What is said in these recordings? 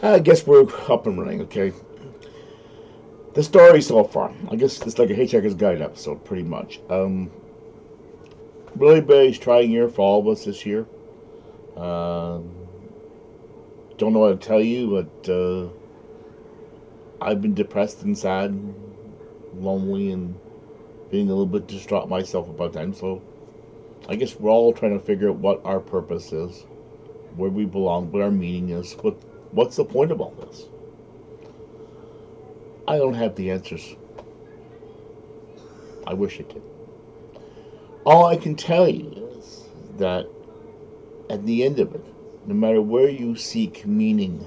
I guess we're up and running, okay? The story so far, I guess it's like a Hitchhiker's Guide episode, pretty much. Really big, trying year for all of us this year. Um, don't know what to tell you, but I've been depressed and sad, lonely, and being a little bit distraught myself about time. So I guess we're all trying to figure out what our purpose is, where we belong, what our meaning is, what's the point of all this. I don't have the answers. I wish I did. All I can tell you is that at the end of it, no matter where you seek meaning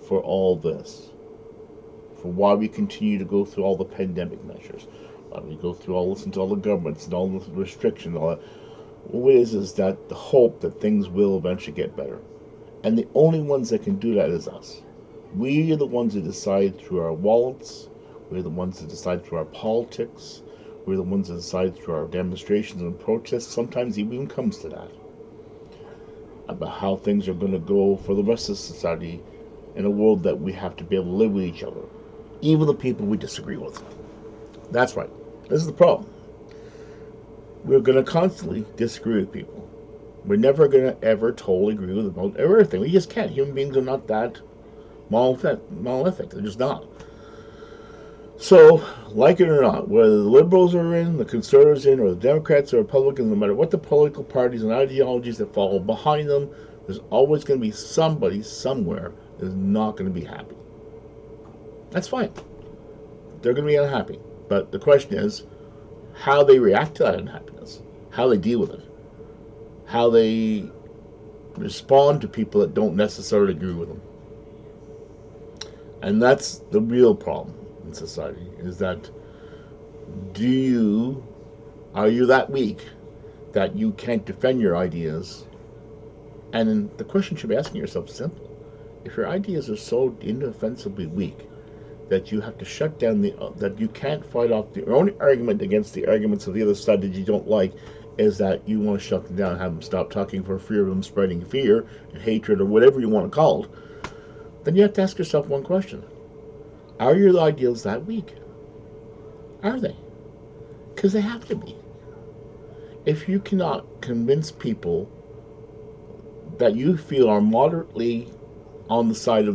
for all this, for why we continue to go through all the pandemic measures, why we go through all listen to all the governments and all the restrictions, all that, what it is that the hope that things will eventually get better. And the only ones that can do that is us. We are the ones that decide through our wallets. We're the ones that decide through our politics. We're the ones that decide through our demonstrations and protests. Sometimes it even comes to that. About how things are going to go for the rest of society in a world that we have to be able to live with each other. Even the people we disagree with. That's right. This is the problem. We're going to constantly disagree with people. We're never going to ever totally agree with about everything. We just can't. Human beings are not that monolithic. They're just not. So, like it or not, whether the liberals are in, the conservatives are in, or the Democrats or Republicans, no matter what the political parties and ideologies that follow behind them, there's always going to be somebody somewhere that is not going to be happy. That's fine. They're going to be unhappy. But the question is how they react to that unhappiness, how they deal with it, how they respond to people that don't necessarily agree with them. And that's the real problem in society, is that are you that weak that you can't defend your ideas? And then the question you should be asking yourself is simple. If your ideas are so indefensibly weak that you have to shut down that you can't fight off your own argument against the arguments of the other side that you don't like, is that you want to shut them down and have them stop talking for fear of them spreading fear and hatred or whatever you want to call it, then you have to ask yourself one question. Are your ideals that weak? Are they? Because they have to be. If you cannot convince people that you feel are moderately on the side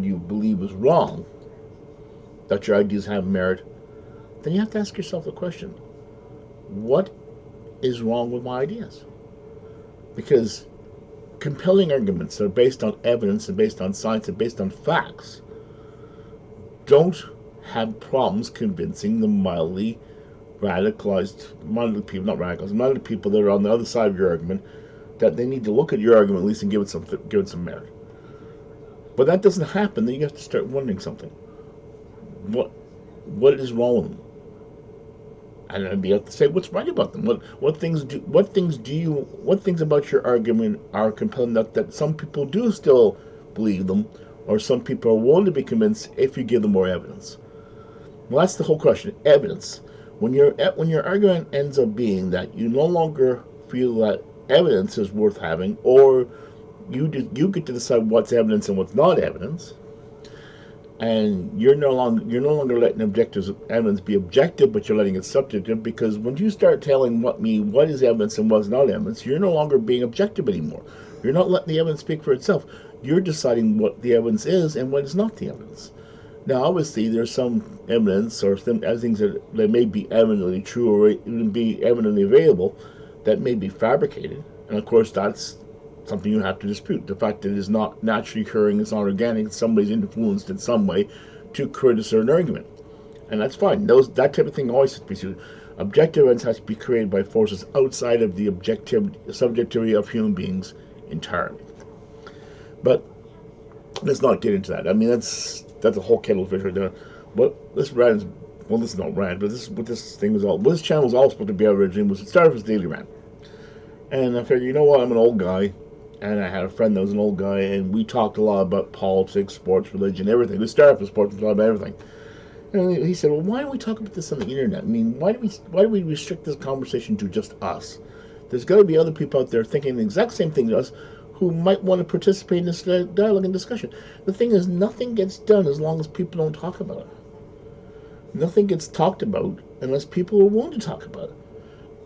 you believe is wrong, that your ideas have merit, then you have to ask yourself the question, what is wrong with my ideas? Because compelling arguments that are based on evidence and based on science and based on facts don't have problems convincing the mildly radicalized people that are on the other side of your argument that they need to look at your argument at least and give it some merit. But that doesn't happen. Then you have to start wondering something. What is wrong with them? And I'd be able to say what's right about them. What things about your argument are compelling enough that some people do still believe them, or some people are willing to be convinced if you give them more evidence. Well, that's the whole question. Evidence. When your argument ends up being that you no longer feel that evidence is worth having, or you get to decide what's evidence and what's not evidence, and you're no longer letting objective evidence be objective, but you're letting it subjective, because when you start telling what is evidence and what's not evidence, you're no longer being objective anymore. You're not letting the evidence speak for itself. You're deciding what the evidence is and what is not the evidence. Now, obviously, there's some evidence or things that may be evidently true or even be evidently available that may be fabricated, and of course that's something you have to dispute. The fact that it is not naturally occurring, it's not organic, somebody's influenced in some way to create a certain argument. And that's fine. That type of thing always has to be suited. Objective evidence has to be created by forces outside of the subjectivity of human beings entirely. But let's not get into that. I mean, that's a whole kettle of fish right there. But this rant this is not rant, but this is what this thing was all. What this channel was all supposed to be originally was it started as daily rant. And I figured, you know what, I'm an old guy, and I had a friend that was an old guy, and we talked a lot about politics, sports, religion, everything. We started with sports, we talked about everything. And he said, well, why don't we talk about this on the internet? I mean, why do we restrict this conversation to just us? There's got to be other people out there thinking the exact same thing to us, who might want to participate in this dialogue and discussion. The thing is, nothing gets done as long as people don't talk about it. Nothing gets talked about unless people are willing to talk about it.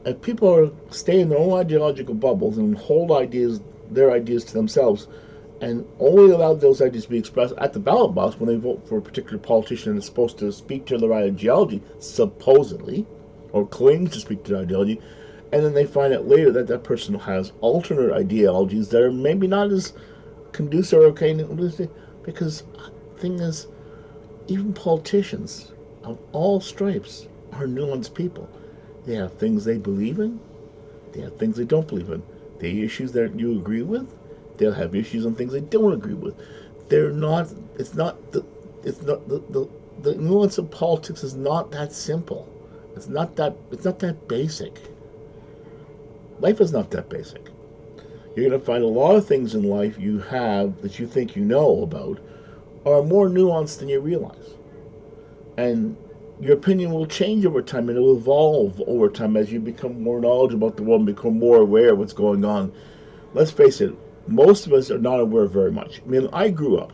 If people are stay in their own ideological bubbles and hold their ideas to themselves, and only allow those ideas to be expressed at the ballot box when they vote for a particular politician that's supposed to speak to their ideology, supposedly, or claims to speak to their ideology, and then they find out later that that person has alternate ideologies that are maybe not as conducive or okay, because the thing is, even politicians of all stripes are nuanced people. They have things they believe in, they have things they don't believe in. They have issues that you agree with, they'll have issues on things they don't agree with. They're not, it's not the nuance of politics is not that simple. It's not that basic. Life is not that basic. You're going to find a lot of things in life you have that you think you know about are more nuanced than you realize. And your opinion will change over time and it will evolve over time as you become more knowledgeable about the world and become more aware of what's going on. Let's face it, most of us are not aware of very much. I mean, I grew up.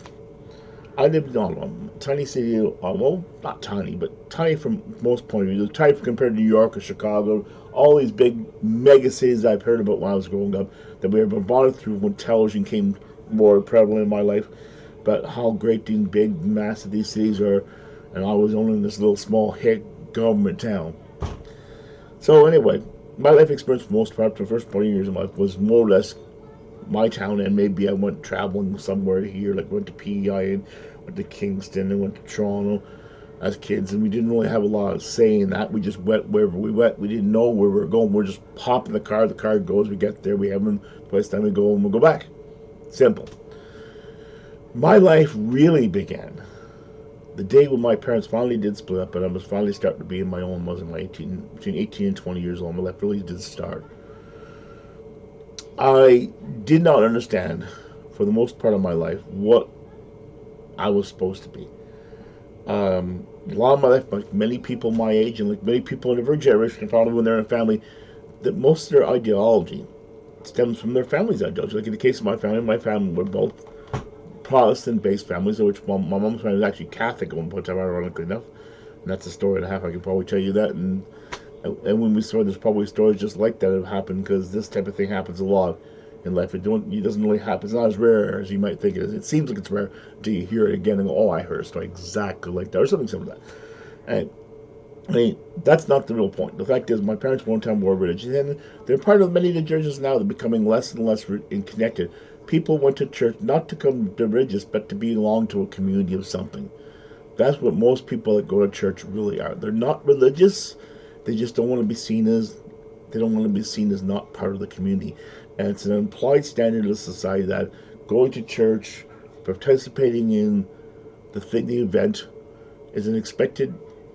I lived in Ottawa, tiny city, well, not tiny, but tiny from most point of view. Tiny compared to New York or Chicago, all these big mega cities I've heard about when I was growing up that we were bombarded through when television came more prevalent in my life. But how great these big, massive these cities are, and I was only in this little small hick government town. So anyway, my life experience for the most part, for the first 20 years of my life, was more or less my town, and maybe I went traveling somewhere here, like went to PEI and went to Kingston and went to Toronto as kids, and we didn't really have a lot of say in that. We just went wherever we went. We didn't know where we were going. We're just hopping the car goes, we get there, we have them, place time we go, and we'll go back. Simple. My life really began the day when my parents finally did split up, and I was finally starting to be in my own, was in my between 18 and 20 years old. My life really did start. I did not understand, for the most part of my life, what I was supposed to be. A lot of my life, like many people my age and like many people in every generation, probably when they're in a family, that most of their ideology stems from their family's ideology. Like in the case of my family were both Protestant-based families, of which my mom's family was actually Catholic at one point in time, ironically enough. And that's a story and a half. I can probably tell you that. And when we saw, there's probably stories just like that have happened, because this type of thing happens a lot in life. It doesn't really happen. It's not as rare as you might think it is. It seems like it's rare until you hear it again and go, oh, I heard a story exactly like that, or something similar to that. And I mean, that's not the real point. The fact is, my parents were one time more religious, and they're part of many of the churches now. They're becoming less and less connected. People went to church not to become religious, but to belong to a community of something. That's what most people that go to church really are. They're not religious. They just don't want to be seen as not part of the community. And it's an implied standard of society that going to church, participating in the event, is an expected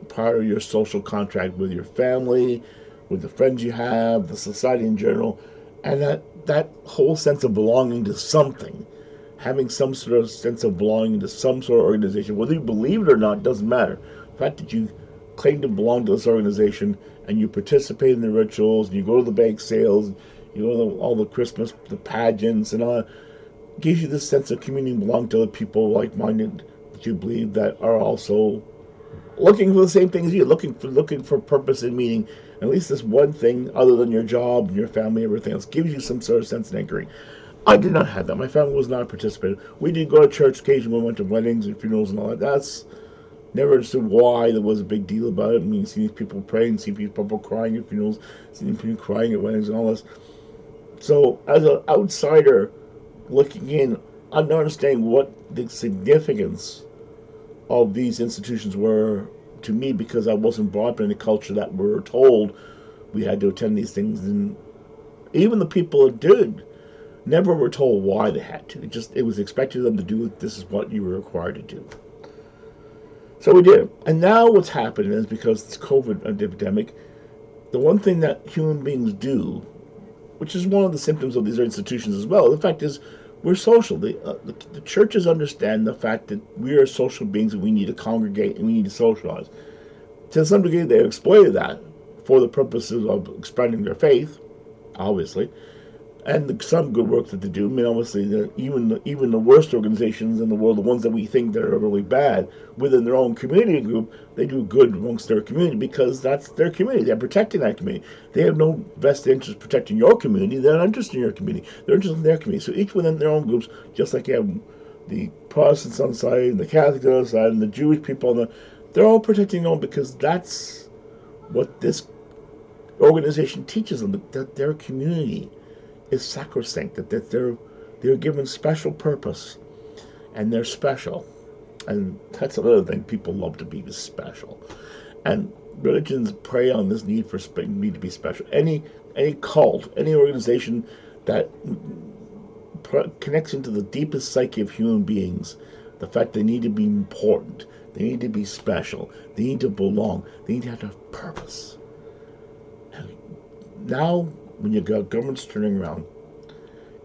part of your social contract with your family, with the friends you have, the society in general, and that whole sense of belonging to something, having some sort of sense of belonging to some sort of organization, whether you believe it or not, doesn't matter. The fact that you claim to belong to this organization and you participate in the rituals, and you go to the bake sales, you go to all the Christmas, the pageants, and all that, gives you this sense of community and belonging to other people like-minded that you believe that are also looking for the same thing as you, looking for purpose and meaning. At least this one thing, other than your job and your family, everything else, gives you some sort of sense of anchoring. I did not have that. My family was not a participant. We did go to church occasionally. We went to weddings and funerals and all that. That's never understood why there was a big deal about it. I mean, seeing people praying, seeing people crying at funerals, seeing people crying at weddings and all this. So, as an outsider looking in, I'm not understanding what the significance of these institutions were to me, because I wasn't brought up in a culture that we were told we had to attend these things, and even the people that did never were told why they had to. It was expected of them to do it. This is what you were required to do. So we did. And now what's happened is, because this COVID epidemic, the one thing that human beings do, which is one of the symptoms of these institutions as well, the fact is, we're social. The churches understand the fact that we are social beings and we need to congregate and we need to socialize. To some degree, they exploited that for the purposes of expanding their faith, obviously. and some good work that they do. I mean, obviously, even the worst organizations in the world, the ones that we think that are really bad, within their own community group, they do good amongst their community because that's their community. They're protecting that community. They have no vested interest protecting your community. They're not interested in your community. They're interested in their community. So each within their own groups, just like you have the Protestants on the side, and the Catholics on the other side, and the Jewish people on they're all protecting their own because that's what this organization teaches them, that their community is sacrosanct, that they're given special purpose, and they're special, and that's another thing. People love to be special, and religions prey on this need to be special. Any cult, any organization that connects into the deepest psyche of human beings, the fact they need to be important, they need to be special, they need to belong, they need to have purpose. And now, when you got governments turning around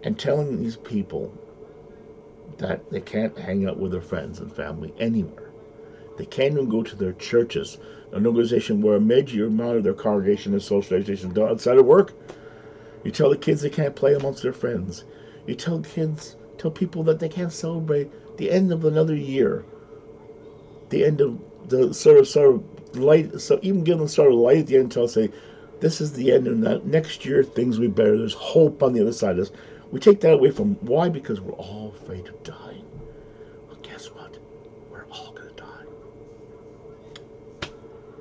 and telling these people that they can't hang out with their friends and family anywhere, they can't even go to their churches, an organization where a major amount of their congregation and socialization is done outside of work. You tell the kids they can't play amongst their friends. You tell people that they can't celebrate the end of another year, the end of the sort of light. So even give them sort of light at the end until say, this is the end, and that next year things will be better. There's hope on the other side of this. We take that away from why? Because we're all afraid of dying. Well, guess what? We're all gonna die.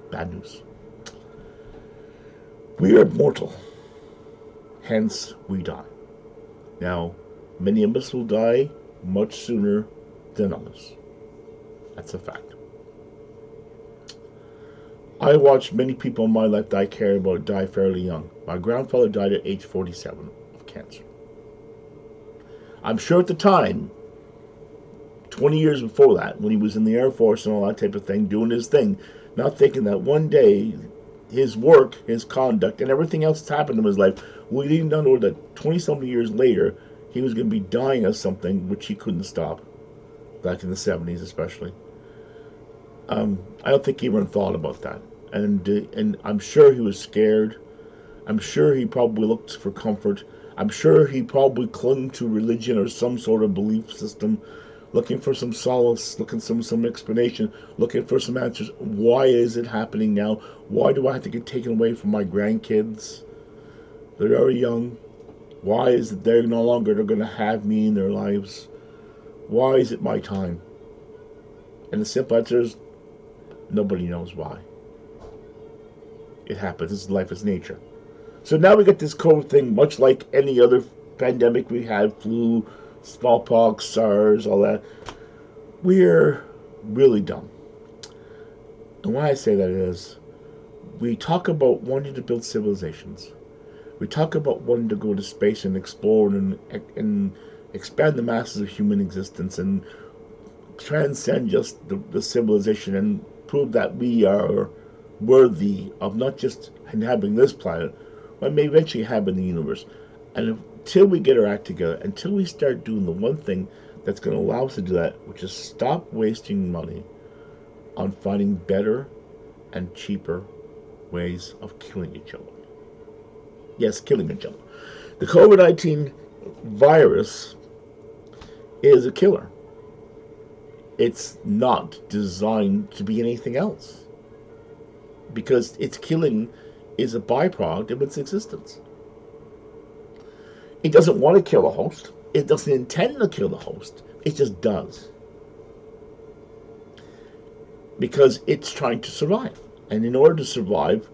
Bad news. We are mortal. Hence, we die. Now, many of us will die much sooner than others. That's a fact. I watched many people in my life that I care about die fairly young. My grandfather died at age 47 of cancer. I'm sure at the time, 20 years before that, when he was in the Air Force and all that type of thing, doing his thing, not thinking that one day his work, his conduct, and everything else that's happened in his life would lead him down to that 20-something years later, he was going to be dying of something which he couldn't stop, back in the 70s especially. I don't think he even thought about that. And I'm sure he was scared. I'm sure he probably looked for comfort. I'm sure he probably clung to religion or some sort of belief system, looking for some solace, looking for some explanation, looking for some answers. Why is it happening now? Why do I have to get taken away from my grandkids? They're very young. Why is it they're no longer going to have me in their lives? Why is it my time? And the simple answer is, nobody knows why. It happens. This is life, it's nature. So now we get this COVID thing, much like any other pandemic we had, flu, smallpox, SARS, all that. We're really dumb. And why I say that is, we talk about wanting to build civilizations. We talk about wanting to go to space and explore and expand the masses of human existence and transcend just the civilization and prove that we are worthy of not just inhabiting this planet, but may eventually inhabit the universe. And until we get our act together, until we start doing the one thing that's going to allow us to do that, which is stop wasting money on finding better and cheaper ways of killing each other. Yes, killing each other. The COVID-19 virus is a killer. It's not designed to be anything else, because its killing is a byproduct of its existence. It doesn't want to kill a host. It doesn't intend to kill the host. It just does. Because it's trying to survive. And in order to survive,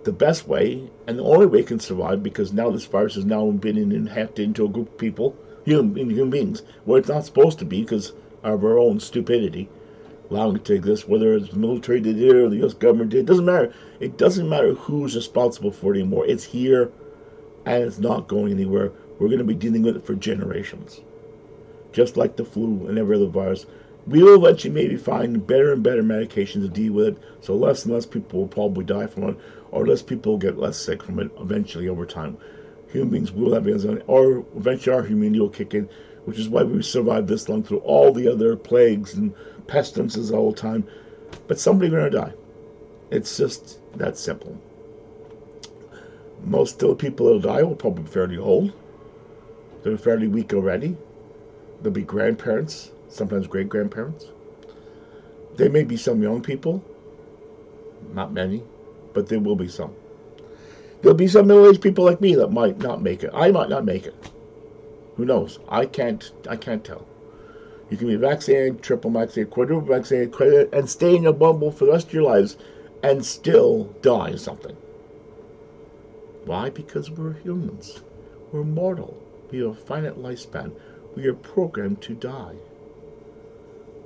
the best way, and the only way it can survive, because now this virus has now been injected into a group of people, human beings, where it's not supposed to be because of our own stupidity, allowing it to exist, whether it's the military did it or the U.S. government did it, doesn't matter. It doesn't matter who's responsible for it anymore. It's here, and it's not going anywhere. We're going to be dealing with it for generations. Just like the flu and every other virus. We will eventually maybe find better and better medications to deal with it, so less and less people will probably die from it, or less people will get less sick from it eventually over time. Human beings will have answers on it, or eventually our humanity will kick in, which is why we survived this long through all the other plagues and pestilences all the time. But somebody's going to die. It's just that simple. Most of the people that will die will probably be fairly old. They're fairly weak already. There'll be grandparents, sometimes great-grandparents. There may be some young people, not many, but there will be some. There'll be some middle-aged people like me that might not make it. I might not make it. Who knows? I can't tell. You can be vaccinated, triple vaccinated, quadruple vaccinated, and stay in your bubble for the rest of your lives and still die of something. Why? Because we're humans. We're mortal. We have a finite lifespan. We are programmed to die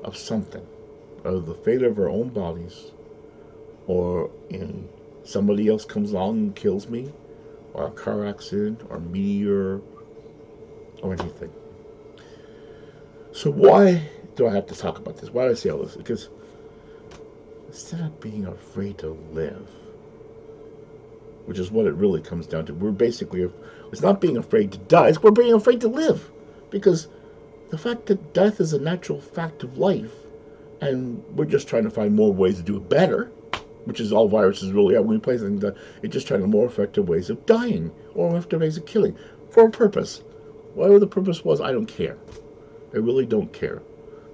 of something. Of the fate of our own bodies, or in somebody else comes along and kills me, or a car accident, or a meteor, or anything. So why do I have to talk about this? Why do I say all this? Because instead of being afraid to live, which is what it really comes down to, we're basically, it's not being afraid to die, it's we're being afraid to live. Because the fact that death is a natural fact of life, and we're just trying to find more ways to do it better, which is all viruses really are. When we play things that it's just trying to more effective ways of dying, or more effective ways of killing, for a purpose. Whatever the purpose was, I don't care. I really don't care.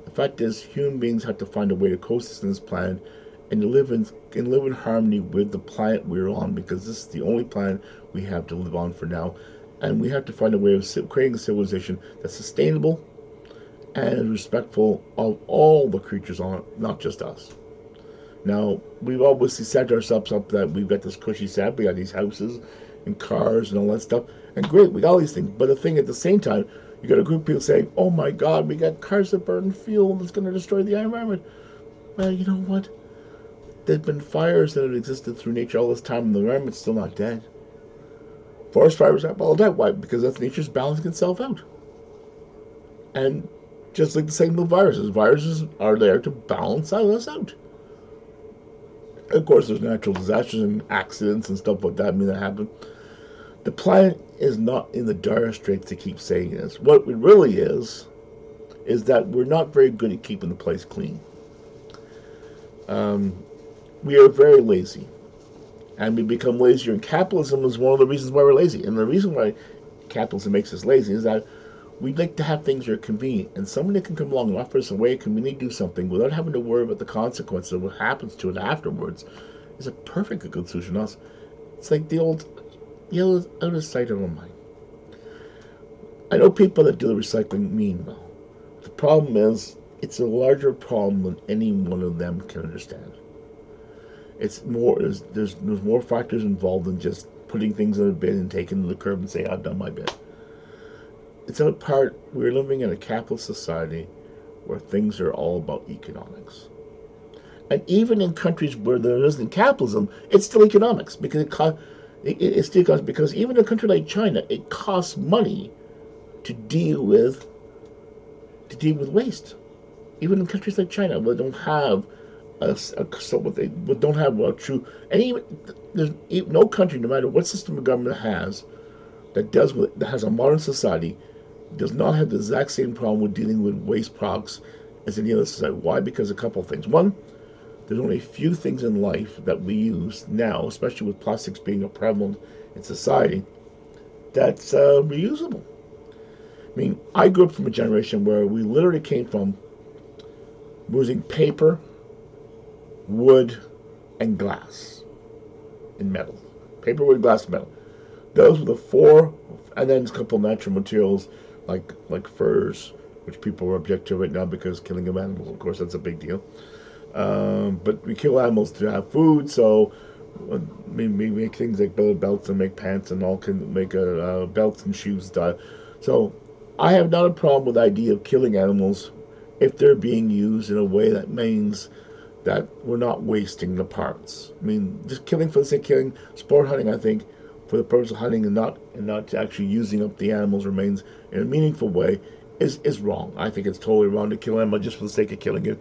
The fact is, human beings have to find a way to coexist on this planet and to live in harmony with the planet we're on, because this is the only planet we have to live on for now, and we have to find a way of creating a civilization that's sustainable and respectful of all the creatures on it, not just us. Now, we've obviously set ourselves up that we've got this cushy setup, we got these houses and cars and all that stuff, and great, we got all these things, but the thing at the same time, you got a group of people saying, oh my god, we got cars that burn fuel that's going to destroy the environment. Well, you know what? There've been fires that have existed through nature all this time, and the environment's still not dead. Forest fires have all died. Why? Because that's nature's balancing itself out. And just like the same with viruses are there to balance us out. Of course, there's natural disasters and accidents and stuff like that that happen. The planet is not in the dire straits to keep saying this. What it really is that we're not very good at keeping the place clean. We are very lazy. And we become lazier. And capitalism is one of the reasons why we're lazy. And the reason why capitalism makes us lazy is that we'd like to have things that are convenient. And somebody can come along and offer us a way to conveniently do something without having to worry about the consequences of what happens to it afterwards is a perfectly good solution to us. It's like the old out of sight, out of mind. I know people that do the recycling mean well. The problem is, it's a larger problem than any one of them can understand. It's more, there's more factors involved than just putting things in a bin and taking them to the curb and saying, I've done my bit. It's a part, we're living in a capitalist society where things are all about economics. And even in countries where there isn't capitalism, it's still economics, because it's still costs, because even in a country like China, it costs money to deal with waste. Even in countries like China, where they don't have don't have a true, and even there's no country, no matter what system of government has, that has a modern society, does not have the exact same problem with dealing with waste products as any other society. Why? Because a couple of things. One, there's only a few things in life that we use now, especially with plastics being a prevalent in society, that's reusable. I mean, I grew up from a generation where we literally came from using paper, wood, and glass and metal. Paper, wood, glass, and metal. Those were the four, and then a couple of natural materials like furs, which people are object to right now because killing of animals, of course, that's a big deal. But we kill animals to have food, so we make things like belts and make pants and all can make belts and shoes. So I have not a problem with the idea of killing animals if they're being used in a way that means that we're not wasting the parts. I mean, just killing for the sake of killing, sport hunting, I think, for the purpose of hunting and not actually using up the animal's remains in a meaningful way is wrong. I think it's totally wrong to kill an animal just for the sake of killing it,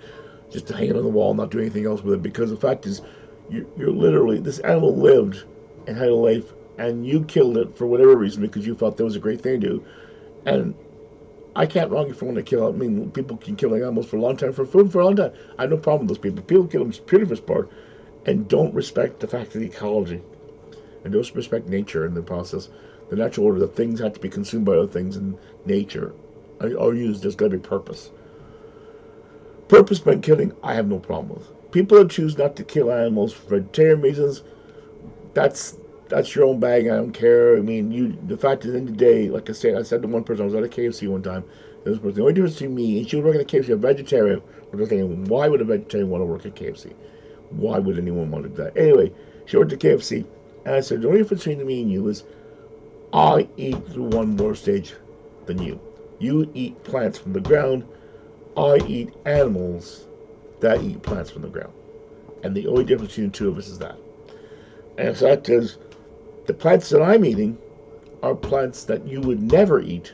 just to hang it on the wall and not do anything else with it. Because the fact is, you're literally, this animal lived and had a life, and you killed it for whatever reason because you thought that was a great thing to do. And I can't wrong you for wanting to kill. I mean, people can kill animals for a long time for food for a long time. I have no problem with those people. People kill them purely for sport and don't respect the fact of the ecology and don't respect nature in the process. the natural order that things have to be consumed by other things in nature. I'll use there's got to be purpose. Purpose by killing, I have no problem with. People that choose not to kill animals for vegetarian reasons, that's that's your own bag. I don't care. I mean, the fact is, in the day, like I said to one person, I was at a KFC one time. This person, the only difference between me and she was working at KFC, a vegetarian. We're thinking, why would a vegetarian want to work at KFC? Why would anyone want to do that? Anyway, she worked at KFC, and I said, the only difference between me and you is I eat through one more stage than you. You eat plants from the ground. I eat animals that eat plants from the ground. And the only difference between the two of us is that. And the fact is, the plants that I'm eating are plants that you would never eat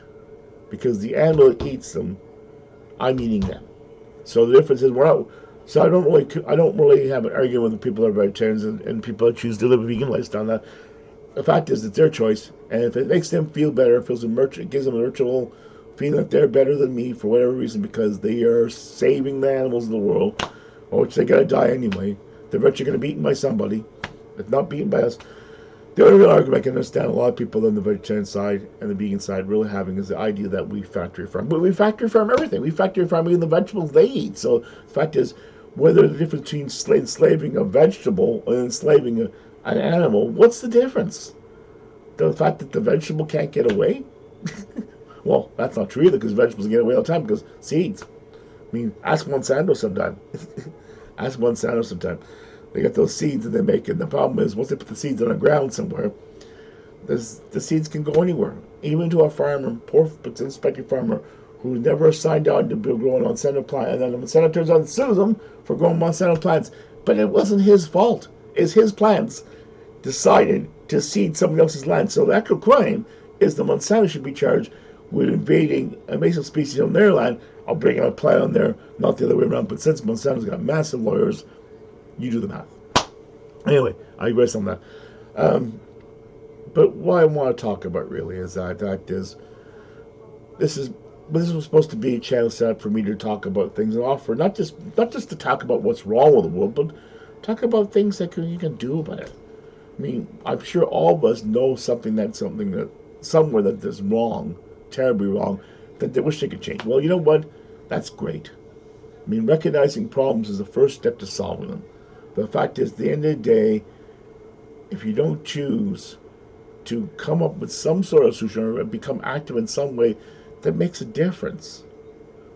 because the animal that eats them, I'm eating them. So the difference is we're not. So I don't really have an argument with people that are vegetarians and people that choose to live a vegan lifestyle. Now, the fact is, it's their choice, and if it makes them feel better, it gives them a virtual feeling that they're better than me for whatever reason because they are saving the animals in the world, or which they're gonna die anyway. They're eventually gonna be eaten by somebody, if not beaten by us. The only real argument I can understand a lot of people on the vegetarian side and the vegan side really having is the idea that we factory farm. But we factory farm everything. We factory farm even the vegetables they eat. So the fact is, whether the difference between enslaving a vegetable and enslaving an animal, what's the difference? The fact that the vegetable can't get away? Well, that's not true either because vegetables get away all the time because seeds. I mean, ask Monsanto sometime. Ask Monsanto sometime. They got those seeds and they make it. And the problem is, once they put the seeds on the ground somewhere, the seeds can go anywhere. Even to a farmer, poor prospective farmer, who never signed on to grow a Monsanto plant, and then the Monsanto turns out and sues them for growing Monsanto plants. But it wasn't his fault. It's his plants decided to seed somebody else's land. So the actual crime is the Monsanto should be charged with invading a invasive species on their land. I'll bring out a plant on there, not the other way around. But since Monsanto's got massive lawyers, you do the math. Anyway, I digress on that. But what I want to talk about really is that this was supposed to be a channel set up for me to talk about things and offer not just to talk about what's wrong with the world, but talk about things that you can do about it. I mean, I'm sure all of us know something that somewhere that is wrong, terribly wrong, that they wish they could change. Well, you know what? That's great. I mean, recognizing problems is the first step to solving them. The fact is, at the end of the day, if you don't choose to come up with some sort of solution or become active in some way that makes a difference,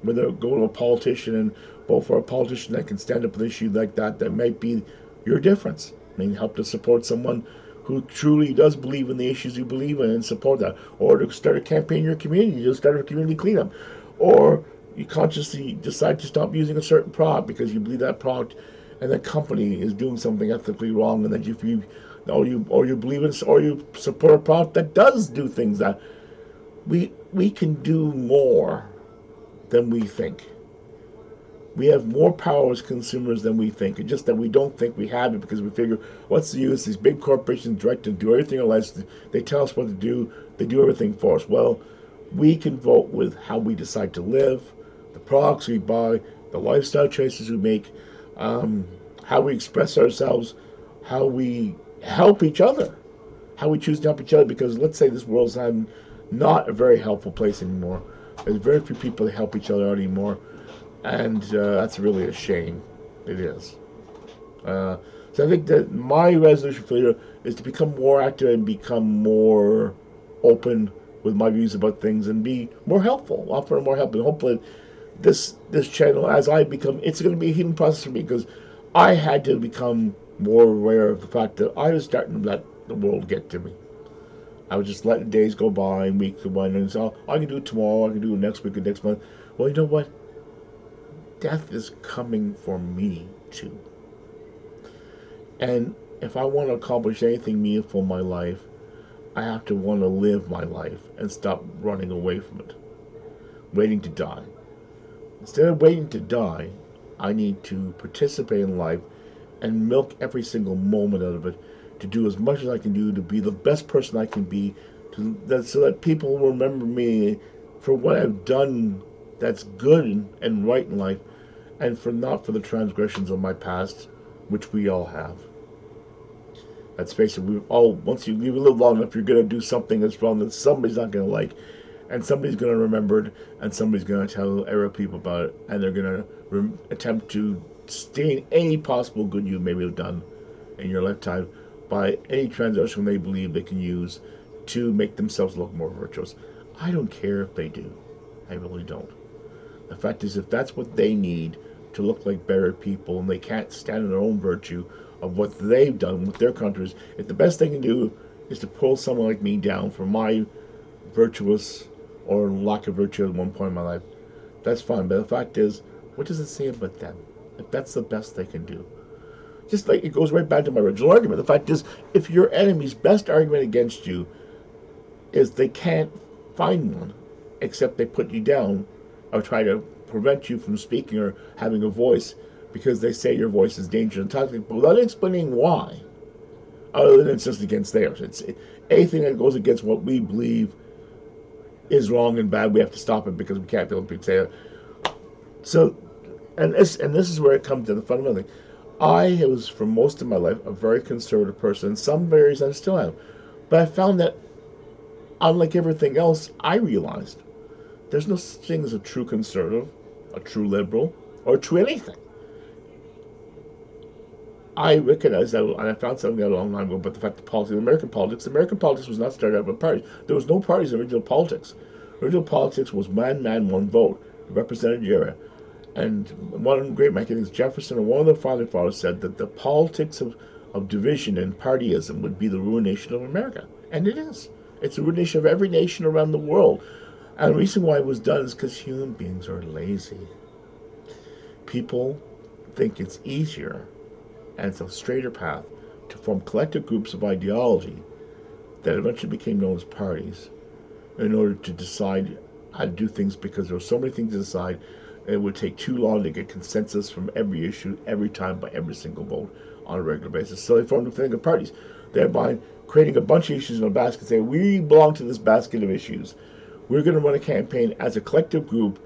whether go to a politician and vote for a politician that can stand up with an issue like that might be your difference. I mean, help to support someone who truly does believe in the issues you believe in and support that. Or to start a campaign in your community, to start a community cleanup. Or you consciously decide to stop using a certain product because you believe that product and that company is doing something ethically wrong, and that you believe in or you support a product that does do things that we can do more than we think. We have more power as consumers than we think. It's just that we don't think we have it because we figure, what's the use? These big corporations direct to do everything in our lives. They tell us what to do. They do everything for us. Well, we can vote with how we decide to live, the products we buy, the lifestyle choices we make, how we express ourselves, how we help each other, how we choose to help each other. Because let's say this world's not a very helpful place anymore. There's very few people that help each other anymore. And that's really a shame. It is. So I think that my resolution for later is to become more active and become more open with my views about things and be more helpful, offer more help. And hopefully this channel, as I become, it's going to be a healing process for me because I had to become more aware of the fact that I was starting to let the world get to me. I was just letting days go by and weeks go by and so I can do it tomorrow, I can do it next week or next month. Well, you know what? Death is coming for me too. And if I want to accomplish anything meaningful in my life, I have to want to live my life and stop running away from it, waiting to die. Instead of waiting to die, I need to participate in life and milk every single moment out of it to do as much as I can do to be the best person I can be, so that people remember me for what I've done that's good and right in life, and not for the transgressions of my past, which we all have. Let's face it, once you live long enough, you're going to do something that's wrong that somebody's not going to like, and somebody's going to remember it, and somebody's going to tell other people about it, and they're going to attempt to stain any possible good you maybe have done in your lifetime by any transaction they believe they can use to make themselves look more virtuous. I don't care if they do. I really don't. The fact is, if that's what they need to look like better people, and they can't stand in their own virtue of what they've done with their countries, if the best they can do is to pull someone like me down for my virtuous or lack of virtue at one point in my life, that's fine. But the fact is, what does it say about them? If that's the best they can do. Just like it goes right back to my original argument. The fact is, if your enemy's best argument against you is they can't find one except they put you down or try to prevent you from speaking or having a voice because they say your voice is dangerous and toxic, but without explaining why, other than it's just against theirs. It's anything that goes against what we believe is wrong and bad, we have to stop it because we can't be able to say it. So, and this is where it comes to the fundamental thing. I was, for most of my life, a very conservative person. In some areas I still am. But I found that, unlike everything else, I realized there's no such thing as a true conservative, a true liberal, or a true anything. I recognized that, and I found something out a long time ago, but the fact that American politics was not started out by parties. There was no parties in original politics. Original politics was man, one vote, represented the area. And one great man, I think it's Jefferson, or one of the founding fathers said that the politics of division and partyism would be the ruination of America. And it is. It's the ruination of every nation around the world. And the reason why it was done is because human beings are lazy. People think it's easier and it's a straighter path to form collective groups of ideology that eventually became known as parties in order to decide how to do things, because there were so many things to decide. It would take too long to get consensus from every issue, every time, by every single vote on a regular basis. So they formed a thing of parties, thereby creating a bunch of issues in a basket, saying, we belong to this basket of issues. We're going to run a campaign as a collective group,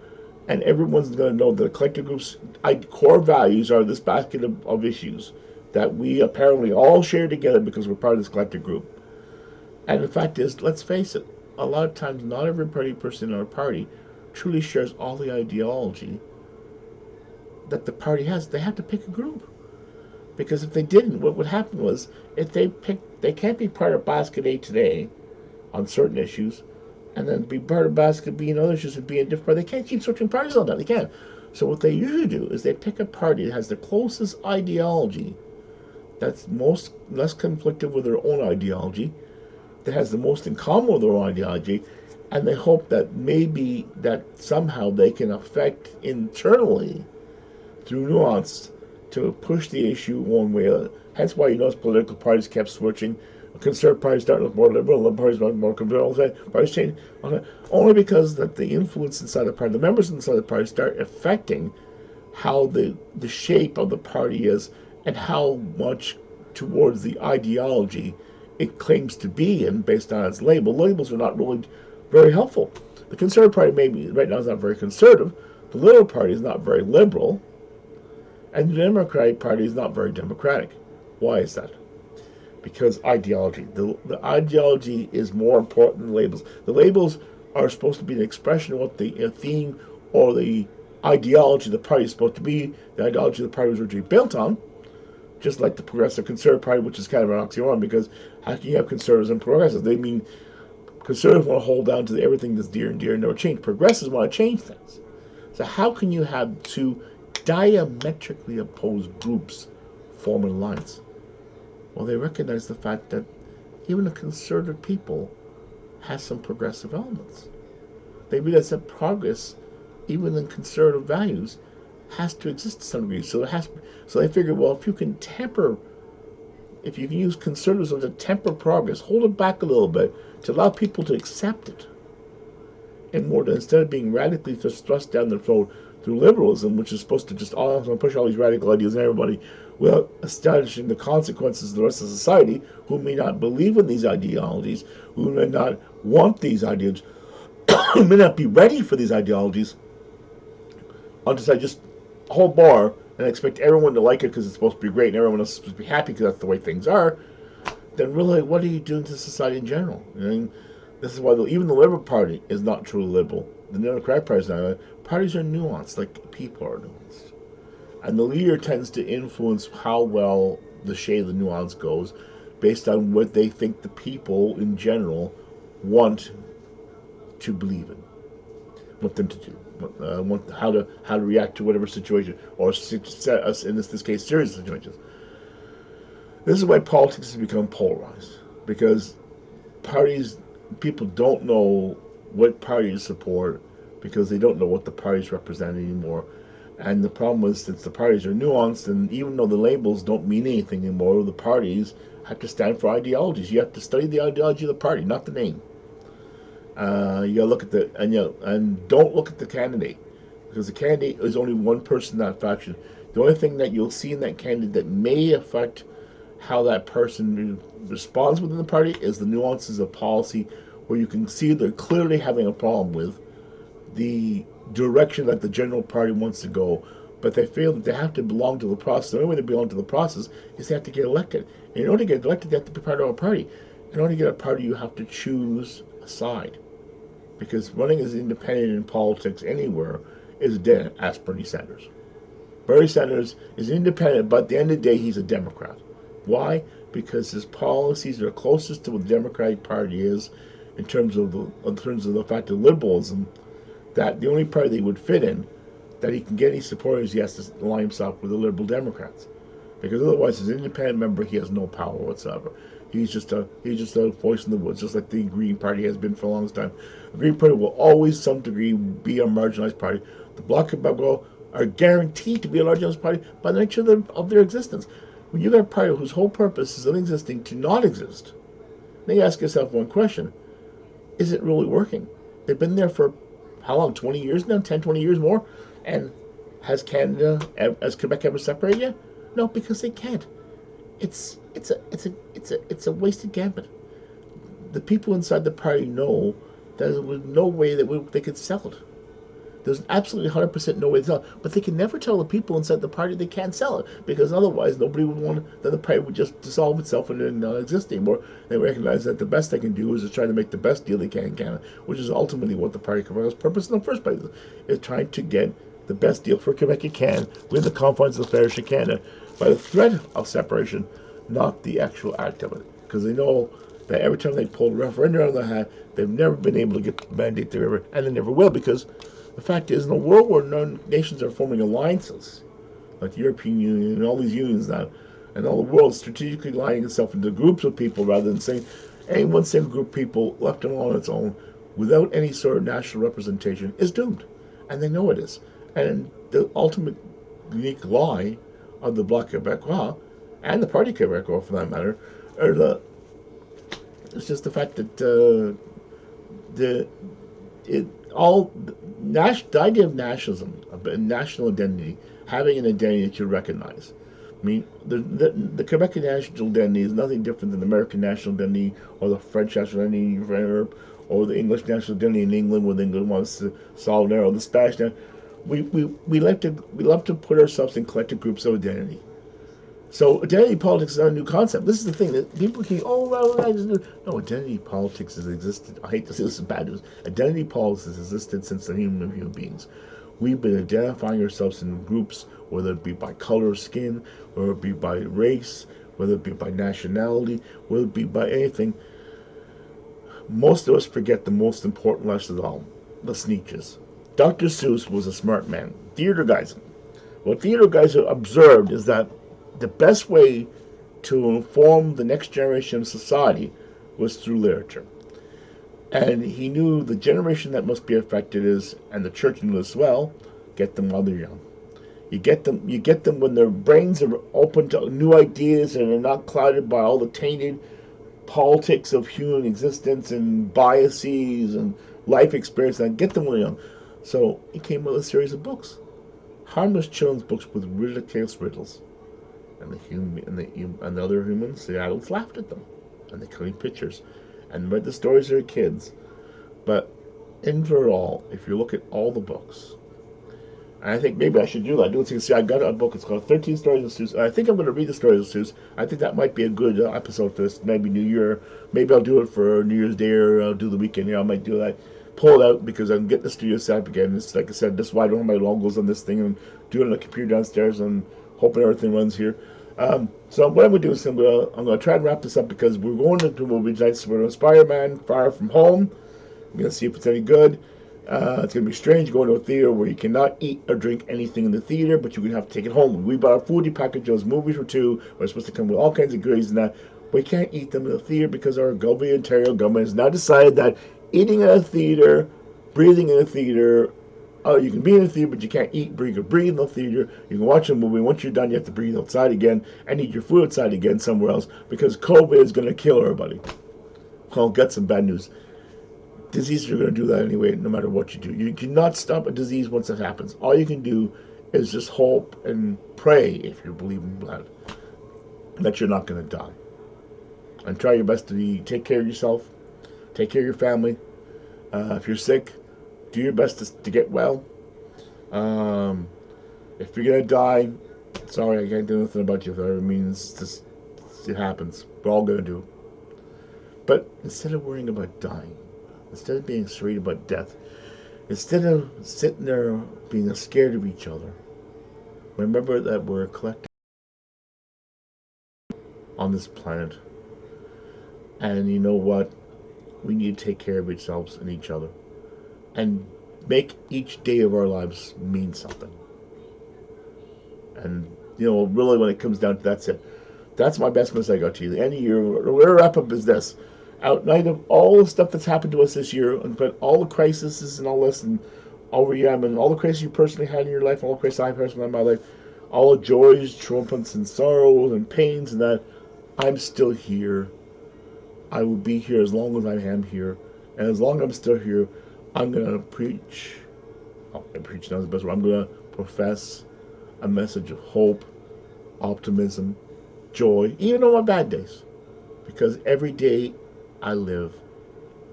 and everyone's going to know that the collective group's core values are this basket of issues that we apparently all share together because we're part of this collective group. And the fact is, let's face it, a lot of times not every person in our party truly shares all the ideology that the party has. They have to pick a group. Because if they didn't, what would happen was, if they can't be part of Basket A today on certain issues, and then be part of Basket B and other issues and be in different parties. They can't keep switching parties all the time. They can't. So what they usually do is they pick a party that has the closest ideology, that's less conflicted with their own ideology, that has the most in common with their own ideology, and they hope that maybe that somehow they can affect internally through nuance to push the issue one way or the other. Hence why you notice political parties kept switching. Conservative parties starting to look more liberal, liberal parties more conservative, parties change, only because that the influence inside the party, the members inside the party start affecting how the shape of the party is and how much towards the ideology it claims to be in based on its label. Labels are not really very helpful. The Conservative Party maybe right now is not very conservative, the Liberal Party is not very liberal, and the Democratic Party is not very democratic. Why is that? Because ideology. The ideology is more important than the labels. The labels are supposed to be an expression of what the theme or the ideology of the party is supposed to be. The ideology of the party was originally built on, just like the Progressive Conservative Party, which is kind of an oxymoron, because how can you have conservatives and progressives? They mean conservatives want to hold down to everything that's dear and dear and never change. Progressives want to change things. So how can you have two diametrically opposed groups form an alliance? Well, they recognize the fact that even a conservative people has some progressive elements. They realize that progress, even in conservative values, has to exist to some degree. So they figure, well, if you can use conservatism to temper progress, hold it back a little bit to allow people to accept it, and more than instead of being radically just thrust down their throat through liberalism, which is supposed to just push all these radical ideas on everybody, without establishing the consequences of the rest of society, who may not believe in these ideologies, who may not want these ideas, who may not be ready for these ideologies. I'll decide just a whole bar and expect everyone to like it because it's supposed to be great and everyone else is supposed to be happy because that's the way things are. then really, what are you doing to society in general? This is why even the Liberal Party is not truly liberal. The Democratic Party is not. Parties are nuanced, like people are nuanced. And the leader tends to influence how well the shade of the nuance goes based on what they think the people in general want to believe in, want them to do, want how to react to whatever situation, or set us in this case serious situations. This is why politics has become polarized, because parties people don't know what party to support because they don't know what the parties represent anymore. And the problem is, since the parties are nuanced, and even though the labels don't mean anything anymore, the parties have to stand for ideologies. You have to study the ideology of the party, not the name. You gotta look at and don't look at the candidate, because the candidate is only one person in that faction. The only thing that you'll see in that candidate that may affect how that person responds within the party is the nuances of policy, where you can see they're clearly having a problem with the direction that the general party wants to go, but they feel that they have to belong to the process. The only way they belong to the process is they have to get elected. And in order to get elected, they have to be part of a party. In order to get a party, you have to choose a side. Because running as independent in politics anywhere is dead, asked Bernie Sanders. Bernie Sanders is independent, but at the end of the day, he's a Democrat. Why? Because his policies are closest to what the Democratic Party is in terms of the fact of liberalism, that the only party they would fit in, that he can get any supporters, he has to align himself with the Liberal Democrats. Because otherwise, as an independent member, he has no power whatsoever. He's just a voice in the woods, just like the Green Party has been for a long time. The Green Party will always, to some degree, be a marginalized party. The Bloc Québécois are guaranteed to be a marginalized party by the nature of their existence. When you got a party whose whole purpose is of existing to not exist, then you ask yourself one question: is it really working? They've been there for how long? 20 years now? 10, 20 years more? And has Quebec ever separated yet? No, because they can't. It's a wasted gambit. The people inside the party know that there was no way that they could sell it. There's absolutely 100% no way to sell it. But they can never tell the people inside the party they can't sell it, because otherwise nobody would want. Then the party would just dissolve itself and not exist anymore. They recognize that the best they can do is to try to make the best deal they can in Canada, which is ultimately what the party Quebec's purpose in the first place is trying to get the best deal for Quebec it can within the confines of the parish of Canada by the threat of separation, not the actual act of it. Because they know that every time they pull a referendum out of their hat, they've never been able to get the mandate they ever, and they never will, because the fact is, in a world where nations are forming alliances, like the European Union and all these unions now, and all the world strategically aligning itself into groups of people rather than saying any one single group of people left alone on its own without any sort of national representation is doomed. And they know it is. And the ultimate unique lie of the Bloc Québécois, and the Parti Québécois for that matter, it's just the fact that the idea of nationalism, of national identity, having an identity that you recognize. I mean, the Quebec national identity is nothing different than the American national identity, or the French national identity in Europe, or the English national identity in England when England wants to solve there, or the Spanish. We love to put ourselves in collective groups of identity. So identity politics is not a new concept. This is the thing that people keep, no, identity politics has existed. I hate to say this is bad news. Identity politics has existed since the human beings. We've been identifying ourselves in groups, whether it be by color of skin, whether it be by race, whether it be by nationality, whether it be by anything. Most of us forget the most important lesson of all, the sneetches. Dr. Seuss was a smart man. Theater guys. What theater guys observed is that the best way to inform the next generation of society was through literature. And he knew the generation that must be affected is, and the church knew as well, get them while they're young. You get them when their brains are open to new ideas and are not clouded by all the tainted politics of human existence and biases and life experience, and get them when they're young. So he came with a series of books. Harmless children's books with ridiculous riddles. And the other humans, the adults, laughed at them, and they colored pictures, and read the stories to their kids. But overall, if you look at all the books, I think maybe I should do that. Do it. See, I got a book. It's called 13 Stories of Seuss. I think I'm going to read the stories of Seuss. I think that might be a good episode for this. Maybe New Year. Maybe I'll do it for New Year's Day, or I'll do the weekend. I might do that. Pull it out because I can get the studio set up again. It's like I said, this is why I don't have my logos on this thing, and do it on the computer downstairs and hoping everything runs here. So what I'm going to do is I'm going to try and wrap this up because we're going into movie nights. We're going to Spider-Man Far From Home. I'm going to see if it's any good. It's going to be strange going to a theater where you cannot eat or drink anything in the theater, but you're going to have to take it home. We bought a foodie package. Those movies were too. We're supposed to come with all kinds of goodies and that. We can't eat them in the theater because our Gulby, Ontario government has now decided that eating in a theater, breathing in a theater, you can be in a theater, but you can't eat, breathe, or breathe in the theater. You can watch a movie. Once you're done, you have to breathe outside again and eat your food outside again somewhere else because COVID is going to kill everybody. Well, got some bad news. Diseases are going to do that anyway, no matter what you do. You cannot stop a disease once it happens. All you can do is just hope and pray, if you believe in blood, that you're not going to die. And try your best to take care of yourself, take care of your family. If you're sick, do your best to get well. If you're going to die, sorry, I can't do nothing about you. If that means just, it happens. We're all going to do. But instead of worrying about dying, instead of being afraid about death, instead of sitting there being scared of each other, remember that we're a collective on this planet. And you know what? We need to take care of ourselves and each other. And make each day of our lives mean something. And, really when it comes down to that's it. That's my best message I got to you. The end of the year, where wrap up is this. Outside of all the stuff that's happened to us this year, but all the crises and all this, and all the crises you personally had in your life, all the crises I personally had in my life, all the joys, triumphs, and sorrows, and pains, and that, I'm still here. I will be here as long as I am here. And as long as I'm still here, I'm going to preach. Preach now is the best word. I'm going to profess a message of hope, optimism, joy, even on my bad days. Because every day I live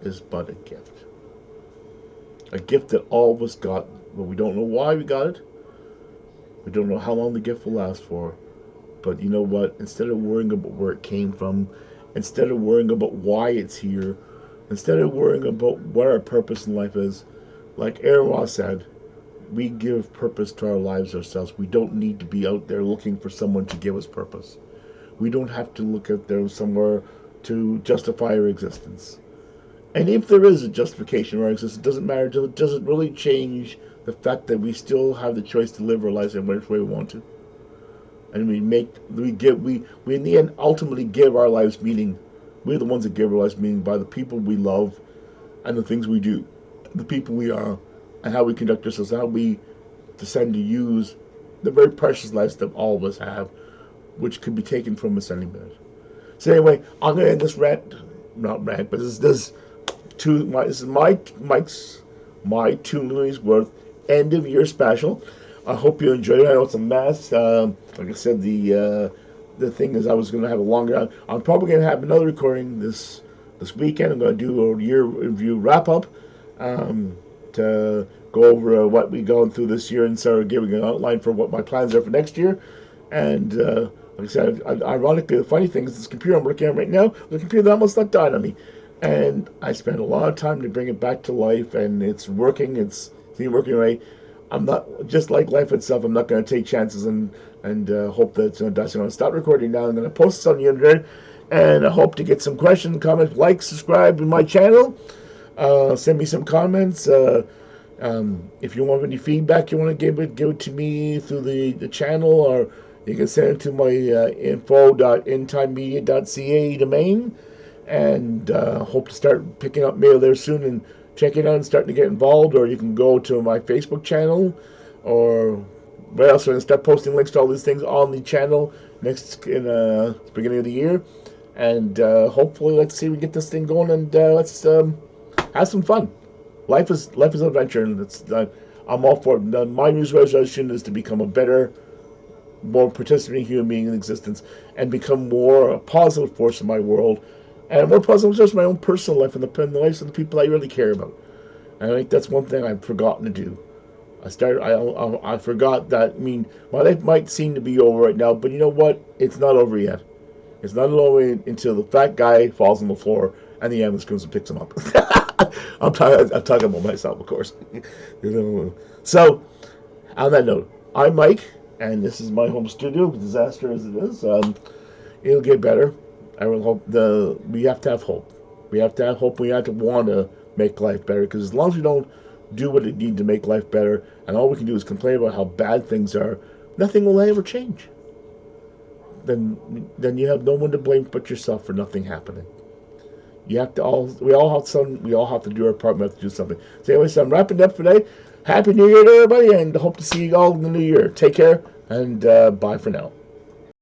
is but a gift. A gift that all of us got, but we don't know why we got it. We don't know how long the gift will last for. But you know what? Instead of worrying about where it came from, instead of worrying about why it's here, instead of worrying about what our purpose in life is, like Aaron Ross said, we give purpose to our lives ourselves. We don't need to be out there looking for someone to give us purpose. We don't have to look out there somewhere to justify our existence. And if there is a justification of our existence, it doesn't matter. Does it really change the fact that we still have the choice to live our lives in which way we want to? And we in the end ultimately give our lives meaning. We're the ones that give our lives meaning by the people we love and the things we do, the people we are, and how we conduct ourselves, how we descend to use the very precious lives that all of us have, which could be taken from us any minute. So anyway, I'm gonna end this not rant, but this is my 2 Loonies worth end of year special. I hope you enjoyed it. I know it's a mess. Like I said, the thing is, I was going to have a longer. I'm probably going to have another recording this weekend. I'm going to do a year review wrap up to go over what we've gone through this year and start giving an outline for what my plans are for next year. And like I said, ironically, the funny thing is, this computer I'm working on right now, the computer that almost not died on me, and I spent a lot of time to bring it back to life, and it's working. It's working right. I'm not, just like life itself, I'm not going to take chances and hope that it's going to die. So I'm going to stop recording now. I'm going to post this on the internet, and I hope to get some questions, comments, like, subscribe to my channel. Send me some comments. If you want any feedback you want to give it to me through the channel, or you can send it to my info.intimemedia.ca domain, and hope to start picking up mail there soon and check it out and starting to get involved. Or you can go to my Facebook channel, or what else? We're going to start posting links to all these things on the channel next in the beginning of the year, and hopefully let's see we get this thing going, and let's have some fun. Life is an adventure, and I'm all for it. My New Year's resolution is to become a better, more participating human being in existence, and become more a positive force in my world, and more positive force in my own personal life and the lives of the people I really care about. And I think that's one thing I've forgotten to do. I forgot that. I mean, my life might seem to be over right now, but you know what? It's not over yet. It's not over until the fat guy falls on the floor and the ambulance comes and picks him up. I'm talking about myself, of course. So, on that note, I'm Mike, and this is my home studio. Disaster as it is, it'll get better. I will hope we have to have hope. We have to have hope. We have to want to make life better, because as long as we don't do what it needs to make life better, and all we can do is complain about how bad things are, nothing will ever change. Then you have no one to blame but yourself for nothing happening. You have to all we all have to do our part. We have to do something. So anyway, so I'm wrapping up today. Happy New Year to everybody, and hope to see you all in the new year. Take care, and bye for now.